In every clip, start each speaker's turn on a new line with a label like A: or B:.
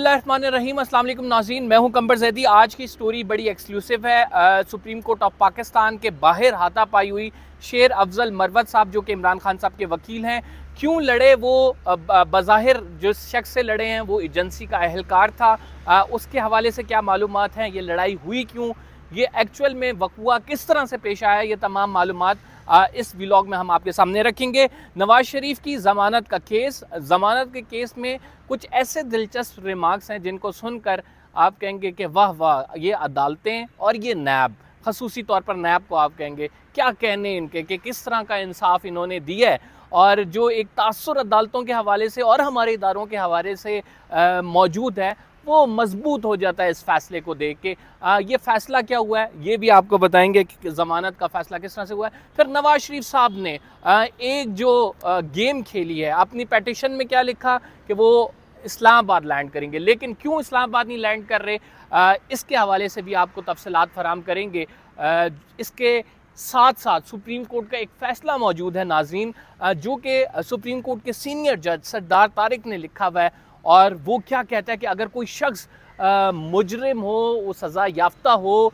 A: बिस्मिल्लाहिर्रहमानिर्रहीम। अस्सलाम वालेकुम नाज़रीन, मैं हूं कंबर जैदी। आज की स्टोरी बड़ी एक्सक्लूसिव है। सुप्रीम कोर्ट ऑफ पाकिस्तान के बाहर हाथापाई हुई शेर अफजल मरवत साहब जो कि इमरान खान साहब के वकील हैं, क्यों लड़े वो? बज़ाहिर जिस शख्स से लड़े हैं वो एजेंसी का अहलकार था। उसके हवाले से क्या मालूमात हैं, ये लड़ाई हुई क्यों, ये एक्चुअल में वक़ुआ किस तरह से पेश आया, ये तमाम मालूमात इस व्लॉग में हम आपके सामने रखेंगे। नवाज शरीफ की ज़मानत का केस, ज़मानत के केस में कुछ ऐसे दिलचस्प रिमार्क्स हैं जिनको सुनकर आप कहेंगे कि वाह वाह, ये अदालतें और ये नैब, खसूसी तौर पर नैब को आप कहेंगे क्या कहने इनके कि किस तरह का इंसाफ इन्होंने दिया है। और जो एक तासुर अदालतों के हवाले से और हमारे इदारों के हवाले से मौजूद है, वो मजबूत हो जाता है इस फैसले को देख के। ये फ़ैसला क्या हुआ है ये भी आपको बताएंगे कि ज़मानत का फ़ैसला किस तरह से हुआ है। फिर नवाज शरीफ साहब ने एक जो गेम खेली है, अपनी पेटिशन में क्या लिखा कि वो इस्लामाबाद लैंड करेंगे, लेकिन क्यों इस्लामाबाद नहीं लैंड कर रहे, इसके हवाले से भी आपको तफसीलात फराम करेंगे। इसके साथ साथ सुप्रीम कोर्ट का एक फ़ैसला मौजूद है नाज़रीन, जो कि सुप्रीम कोर्ट के सीनियर जज सरदार तारिक ने लिखा हुआ है, और वो क्या कहता है कि अगर कोई शख्स मुजरिम हो, वो सज़ा याफ्ता हो,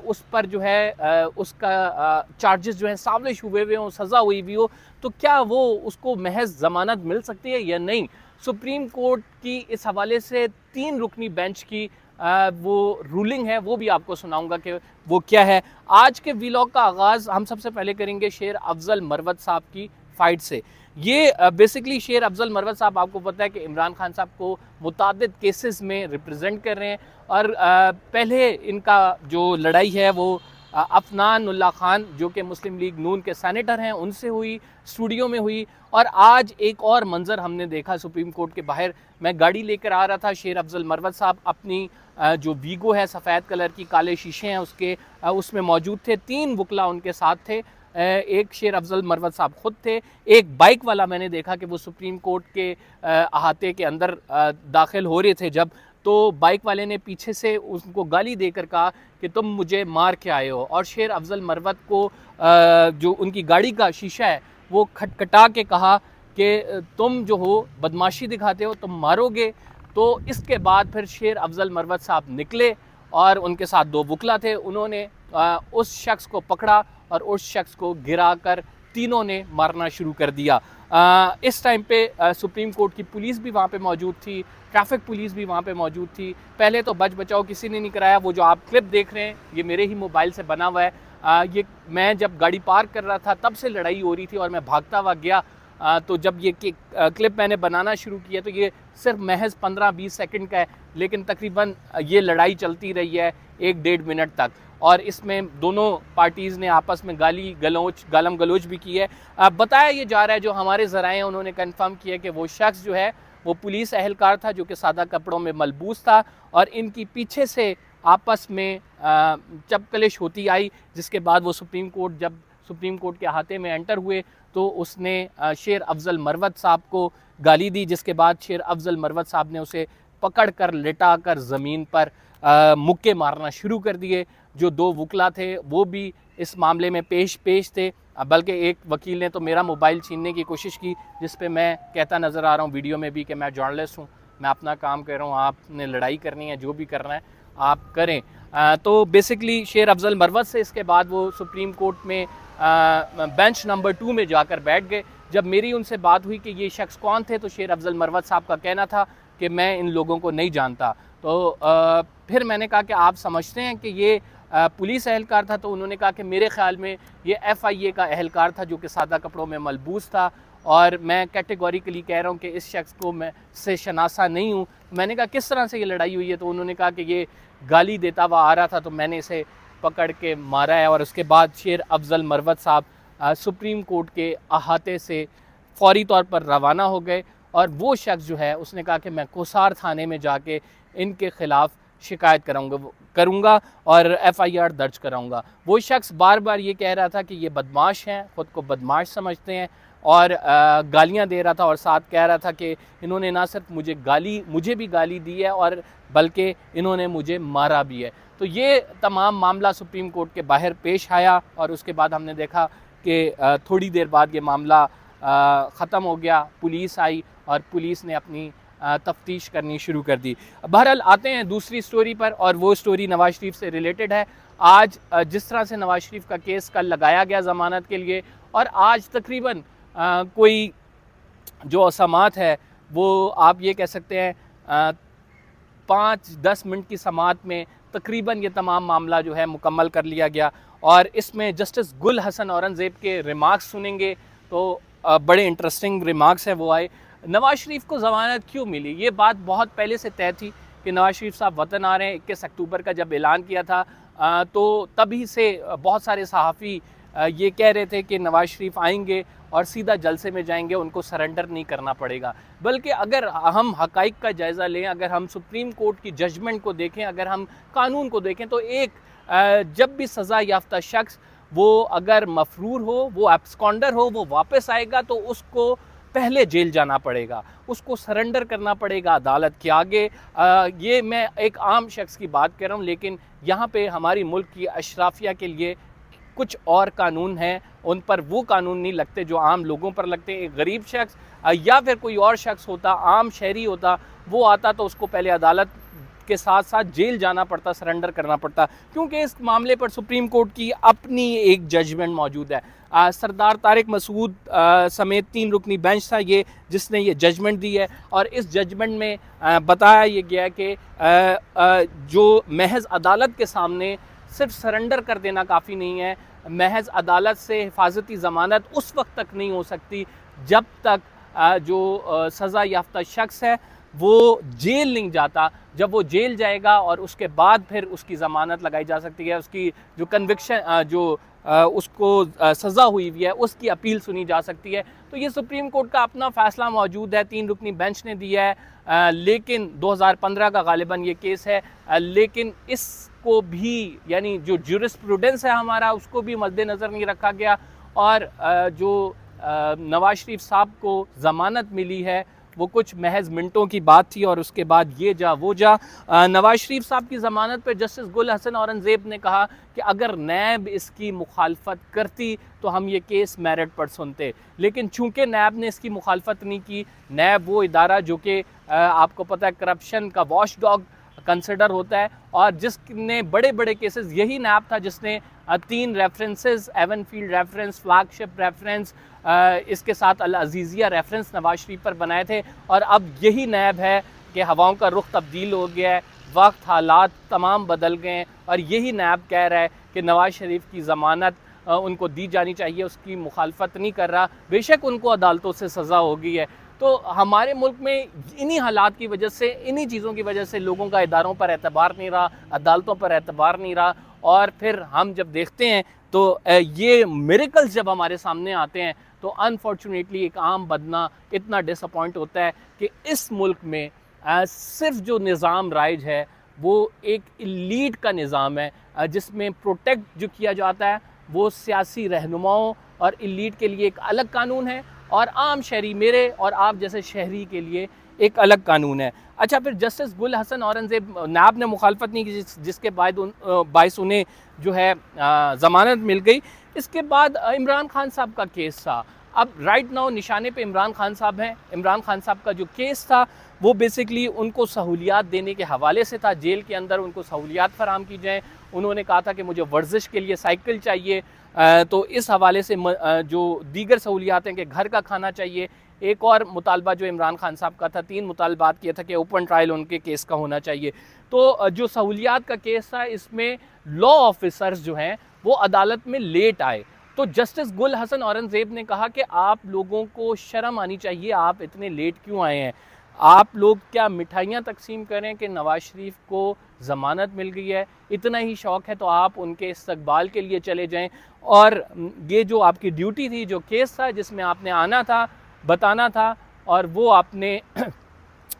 A: उस पर जो है उसका चार्जेस जो है साजिश हुए हुए हों, सज़ा हुई भी हो, तो क्या वो उसको महज ज़मानत मिल सकती है या नहीं। सुप्रीम कोर्ट की इस हवाले से 3 रुकनी बेंच की वो रूलिंग है, वो भी आपको सुनाऊंगा कि वो क्या है। आज के व्लॉग का आगाज़ हम सबसे पहले करेंगे शेर अफजल मरवत साहब की फ़ाइट से। ये बेसिकली शेर अफजल मरवत साहब, आपको पता है कि इमरान खान साहब को मुतादिद केसेस में रिप्रेजेंट कर रहे हैं, और पहले इनका जो लड़ाई है वो अफनानुल्लाह खान जो कि मुस्लिम लीग नून के सेनेटर हैं उनसे हुई, स्टूडियो में हुई। और आज एक और मंज़र हमने देखा सुप्रीम कोर्ट के बाहर। मैं गाड़ी लेकर आ रहा था, शेर अफजल मरवत साहब अपनी जो वीगो है सफ़ेद कलर की, काले शीशे हैं उसके, उसमें मौजूद थे। 3 वकला उनके साथ थे, एक शेर अफजल मरवत साहब ख़ुद थे, एक बाइक वाला मैंने देखा कि वो सुप्रीम कोर्ट के अहाते के अंदर दाखिल हो रहे थे जब, तो बाइक वाले ने पीछे से उनको गाली देकर कहा कि तुम मुझे मार के आए हो। और शेर अफजल मरवत को जो उनकी गाड़ी का शीशा है वो खटखटा के कहा कि तुम जो हो बदमाशी दिखाते हो, तुम मारोगे। तो इसके बाद फिर शेर अफजल मरवत साहब निकले और उनके साथ 2 वकला थे, उन्होंने उस शख्स को पकड़ा और उस शख्स को गिरा कर तीनों ने मारना शुरू कर दिया। इस टाइम पे सुप्रीम कोर्ट की पुलिस भी वहाँ पे मौजूद थी, ट्रैफिक पुलिस भी वहाँ पे मौजूद थी। पहले तो बच बचाओ किसी ने नहीं कराया। वो जो आप क्लिप देख रहे हैं ये मेरे ही मोबाइल से बना हुआ है। ये मैं जब गाड़ी पार्क कर रहा था तब से लड़ाई हो रही थी और मैं भागता हुआ गया। तो जब ये क्लिप मैंने बनाना शुरू किया तो ये सिर्फ महज 15-20 सेकंड का है, लेकिन तकरीबन ये लड़ाई चलती रही है 1-1.5 मिनट तक, और इसमें दोनों पार्टीज़ ने आपस में गालम गलोच भी की है। बताया ये जा रहा है, जो हमारे ज़राए हैं उन्होंने कंफर्म किया कि वो शख्स जो है वो पुलिस एहलकार था जो कि सादा कपड़ों में मलबूस था, और इनकी पीछे से आपस में चपकलिश होती आई, जिसके बाद वो जब सुप्रीम कोर्ट के अहाते में एंटर हुए तो उसने शेर अफजल मरवत साहब को गाली दी, जिसके बाद शेर अफजल मरवत साहब ने उसे पकड़ कर लिटा कर ज़मीन पर मुक्के मारना शुरू कर दिए। जो 2 वकला थे वो भी इस मामले में पेश थे, बल्कि एक वकील ने तो मेरा मोबाइल छीनने की कोशिश की, जिस पे मैं कहता नज़र आ रहा हूँ वीडियो में भी कि मैं जर्नलिस्ट हूँ, मैं अपना काम कर रहा हूँ, आपने लड़ाई करनी है, जो भी करना है आप करें। तो बेसिकली शेर अफजल मरवत से इसके बाद वो सुप्रीम कोर्ट में बेंच नंबर 2 में जाकर बैठ गए। जब मेरी उनसे बात हुई कि ये शख्स कौन थे, तो शेर अफजल मरवत साहब का कहना था कि मैं इन लोगों को नहीं जानता। तो फिर मैंने कहा कि आप समझते हैं कि ये पुलिस एहलकार था, तो उन्होंने कहा कि मेरे ख़्याल में ये FIA का एहलकार था जो कि सादा कपड़ों में मलबूस था, और मैं कैटेगोरिकली कह रहा हूँ कि इस शख्स को मैं से शनासा नहीं हूँ। मैंने कहा किस तरह से ये लड़ाई हुई है, तो उन्होंने कहा कि ये गाली देता हुआ आ रहा था तो मैंने इसे पकड़ के मारा है। और उसके बाद शेर अफजल मरवत साहब सुप्रीम कोर्ट के अहाते से फौरी तौर पर रवाना हो गए, और वो शख्स जो है उसने कहा कि मैं कोसार थाने में जाके इनके ख़िलाफ़ शिकायत करूँगा और FIR दर्ज कराऊँगा। वो शख्स बार बार ये कह रहा था कि ये बदमाश हैं, ख़ुद को बदमाश समझते हैं, और गालियाँ दे रहा था, और साथ कह रहा था कि इन्होंने ना सिर्फ मुझे भी गाली दी है, और बल्कि इन्होंने मुझे मारा भी है। तो ये तमाम मामला सुप्रीम कोर्ट के बाहर पेश आया, और उसके बाद हमने देखा कि थोड़ी देर बाद ये मामला ख़त्म हो गया। पुलिस आई और पुलिस ने अपनी तफ्तीश करनी शुरू कर दी। बहरहाल आते हैं दूसरी स्टोरी पर, और वो स्टोरी नवाज शरीफ से रिलेटेड है। आज जिस तरह से नवाज शरीफ का केस कल लगाया गया ज़मानत के लिए, और आज तकरीबन कोई जो असमात है वो आप ये कह सकते हैं 5-10 मिनट की समात में तकरीबन ये तमाम मामला जो है मुकम्मल कर लिया गया। और इसमें जस्टिस गुल हसन औरंगज़ेब के रिमार्क्स सुनेंगे तो बड़े इंटरेस्टिंग रिमार्क्स हैं वो आए। नवाज शरीफ को ज़मानत क्यों मिली, ये बात बहुत पहले से तय थी कि नवाज शरीफ साहब वतन आ रहे हैं। 21 अक्टूबर का जब ऐलान किया था तो तभी से बहुत सारे सहाफ़ी ये कह रहे थे कि नवाज शरीफ आएंगे और सीधा जलसे में जाएंगे, उनको सरेंडर नहीं करना पड़ेगा। बल्कि अगर हम हक़ाइक़ का जायज़ा लें, अगर हम सुप्रीम कोर्ट की जजमेंट को देखें, अगर हम कानून को देखें, तो एक जब भी सज़ा याफ्ता शख्स वो अगर मफरूर हो, वो एब्सकॉन्डर हो, वो वापस आएगा तो उसको पहले जेल जाना पड़ेगा, उसको सरेंडर करना पड़ेगा अदालत के आगे। ये मैं एक आम शख्स की बात कर रहा हूँ, लेकिन यहाँ पे हमारी मुल्क की अशराफिया के लिए कुछ और कानून हैं, उन पर वो कानून नहीं लगते जो आम लोगों पर लगते हैं। एक गरीब शख्स या फिर कोई और शख्स होता, आम शहरी होता, वो आता तो उसको पहले अदालत के साथ साथ जेल जाना पड़ता, सरेंडर करना पड़ता, क्योंकि इस मामले पर सुप्रीम कोर्ट की अपनी एक जजमेंट मौजूद है। सरदार तारिक मसूद समेत 3 रुकनी बेंच था ये जिसने ये जजमेंट दी है, और इस जजमेंट में बताया ये गया कि जो महज अदालत के सामने सिर्फ सरेंडर कर देना काफ़ी नहीं है, महज अदालत से हिफाजती ज़मानत उस वक्त तक नहीं हो सकती जब तक जो सज़ा याफ्ता शख्स है वो जेल नहीं जाता। जब वो जेल जाएगा और उसके बाद फिर उसकी ज़मानत लगाई जा सकती है, उसकी जो कन्विक्शन जो उसको सज़ा हुई हुई है उसकी अपील सुनी जा सकती है। तो ये सुप्रीम कोर्ट का अपना फ़ैसला मौजूद है, 3 रुकनी बेंच ने दिया है, लेकिन 2015 का गालिबन ये केस है, लेकिन इसको भी यानी जो ज्यूरिस्प्रूडेंस है हमारा उसको भी मद्देनज़र नहीं रखा गया। और जो नवाज शरीफ साहब को ज़मानत मिली है वो कुछ महज मिनटों की बात थी, और उसके बाद ये जा वो जा। नवाज शरीफ साहब की ज़मानत पर जस्टिस गुल हसन औरंगज़ेब ने कहा कि अगर नैब इसकी मुखालफत करती तो हम ये केस मेरिट पर सुनते, लेकिन चूंकि नैब ने इसकी मुखालफत नहीं की, नैब वो इदारा जो कि आपको पता है करप्शन का वॉच डॉग कंसिडर होता है, और जिसने बड़े बड़े केसेस, यही नैब था जिसने 3 references, Avenfield reference, flagship reference, इसके साथ अल अजीज़िया रेफरेंस नवाज शरीफ पर बनाए थे। और अब यही नैब है कि हवाओं का रुख तब्दील हो गया है, वक्त हालात तमाम बदल गए हैं, और यही नैब कह रहा है कि नवाज शरीफ की ज़मानत उनको दी जानी चाहिए, उसकी मुखालफत नहीं कर रहा, बेशक उनको अदालतों से सज़ा हो गई है। तो हमारे मुल्क में इन्हीं हालात की वजह से, इन्हीं चीज़ों की वजह से लोगों का इदारों पर एतबार नहीं रहा, अदालतों पर एतबार नहीं रहा, और फिर हम जब देखते हैं तो ये मिरेकल्स जब हमारे सामने आते हैं तो अनफॉर्चुनेटली एक आम बदना इतना डिसअपॉइंट होता है कि इस मुल्क में सिर्फ जो निज़ाम राइज है वो एक इलीट का निज़ाम है, जिसमें प्रोटेक्ट जो किया जाता है वो सियासी रहनुमाओं और इलीट के लिए एक अलग कानून है, और आम शहरी, मेरे और आप जैसे शहरी के लिए एक अलग कानून है। अच्छा, फिर जस्टिस गुल हसन औरंगज़ेब नैब ने मुखालफत नहीं की, जिसके बायस उन्हें जो है ज़मानत मिल गई। इसके बाद इमरान खान साहब का केस था। अब राइट नाउ निशाने पे इमरान खान साहब हैं। इमरान खान साहब का जो केस था वो बेसिकली उनको सहूलियात देने के हवाले से था, जेल के अंदर उनको सहूलियात फराम की जाएँ। उन्होंने कहा था कि मुझे वर्जिश के लिए साइकिल चाहिए, तो इस हवाले से जो दीगर सहूलियात हैं कि घर का खाना चाहिए। एक और मुतालबा जो इमरान खान साहब का था, 3 मुतालबात किया था कि ओपन ट्रायल उनके केस का होना चाहिए। तो जो सहूलियात का केस था इसमें लॉ ऑफिसर्स जो हैं वो अदालत में लेट आए, तो जस्टिस गुल हसन औरंगज़ेब ने कहा कि आप लोगों को शर्म आनी चाहिए, आप इतने लेट क्यों आए हैं? आप लोग क्या मिठाइयाँ तकसीम करें कि नवाज शरीफ को ज़मानत मिल गई है? इतना ही शौक़ है तो आप उनके इस्तकबाल के लिए चले जाएं, और ये जो आपकी ड्यूटी थी, जो केस था जिसमें आपने आना था, बताना था, और वो आपने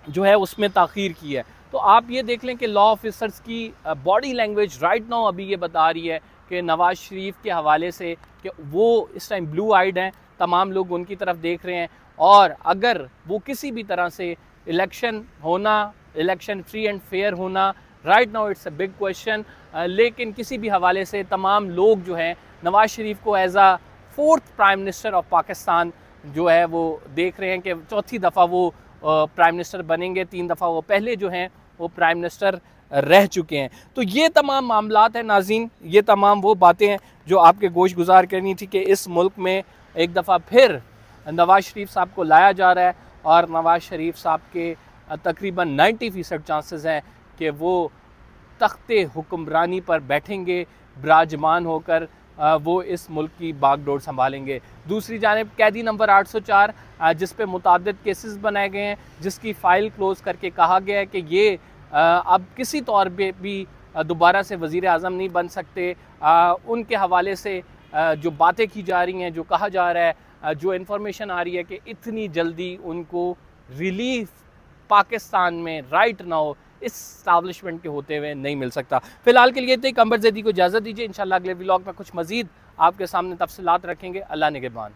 A: जो है उसमें ताख़ीर की है। तो आप ये देख लें कि लॉ ऑफिसर्स की बॉडी लैंग्वेज राइट नाउ अभी ये बता रही है कि नवाज शरीफ के हवाले से कि वो इस टाइम ब्लू आइड हैं, तमाम लोग उनकी तरफ देख रहे हैं, और अगर वो किसी भी तरह से इलेक्शन होना, इलेक्शन फ्री एंड फेयर होना, right now it's a big question, लेकिन किसी भी हवाले से तमाम लोग जो हैं नवाज शरीफ को as a 4th prime minister of Pakistan जो है वो देख रहे हैं कि चौथी दफ़ा वो प्राइम मिनिस्टर बनेंगे। 3 दफ़ा वो पहले जो हैं वो प्राइम मिनिस्टर रह चुके हैं। तो ये तमाम मामलात हैं नाज़रीन, ये तमाम वो बातें हैं जो आपके गोश गुजार करनी थी कि इस मुल्क में एक दफ़ा फिर नवाज़ शरीफ साहब को लाया जा रहा है और नवाज़ शरीफ साहब के तकरीबन 90% चांसेस हैं कि वो तख्ते हुक्मरानी पर बैठेंगे, विराजमान होकर वो इस मुल्क की बागडोर संभालेंगे। दूसरी जानिब कैदी नंबर 804 जिस पे मुताद्दिद केसेस बनाए गए हैं, जिसकी फ़ाइल क्लोज़ करके कहा गया है कि ये अब किसी तौर पे भी दोबारा से वज़ीर आज़म नहीं बन सकते, उनके हवाले से जो बातें की जा रही हैं, जो कहा जा रहा है, जो इन्फॉर्मेशन आ रही है कि इतनी जल्दी उनको रिलीफ पाकिस्तान में राइट ना हो, इस स्टैब्लिशमेंट के होते हुए नहीं मिल सकता। फिलहाल के लिए तो कंबर ज़ैदी को इजाज़त दीजिए। इंशाल्लाह अगले व्लॉग में कुछ मज़ीद आपके सामने तफसीलात रखेंगे। अल्लाह निगहबान।